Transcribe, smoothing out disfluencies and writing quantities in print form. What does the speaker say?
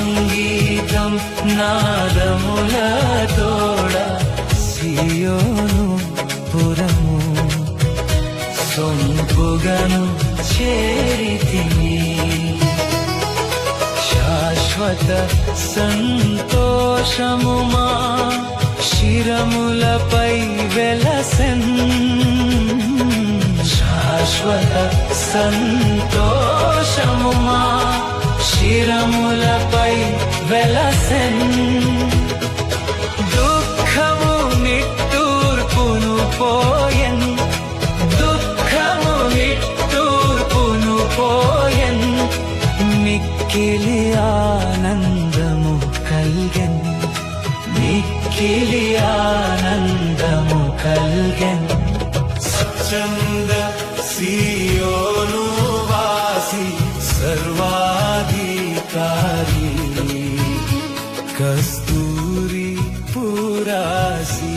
సంగీతం నాదముల తోడ సియోను పురము సొంపుగను చేరితిని శాశ్వత సంతోషము మా శిరములపై వెలసెన్ శాశ్వత సంతోషము మా శిరములపై వెలసెన్ దుఃఖము నిట్టూర్పును పోయెన్ దుఃఖము నిట్టూర్పును పోయెన్ మిక్కిలి ఆనందము కల్గెన్ మిక్కిలి ఆనందము కల్గెన్ స్వచ్ఛంద సియోను వాసి సర్వాధికారి కస్తూరి పురాసి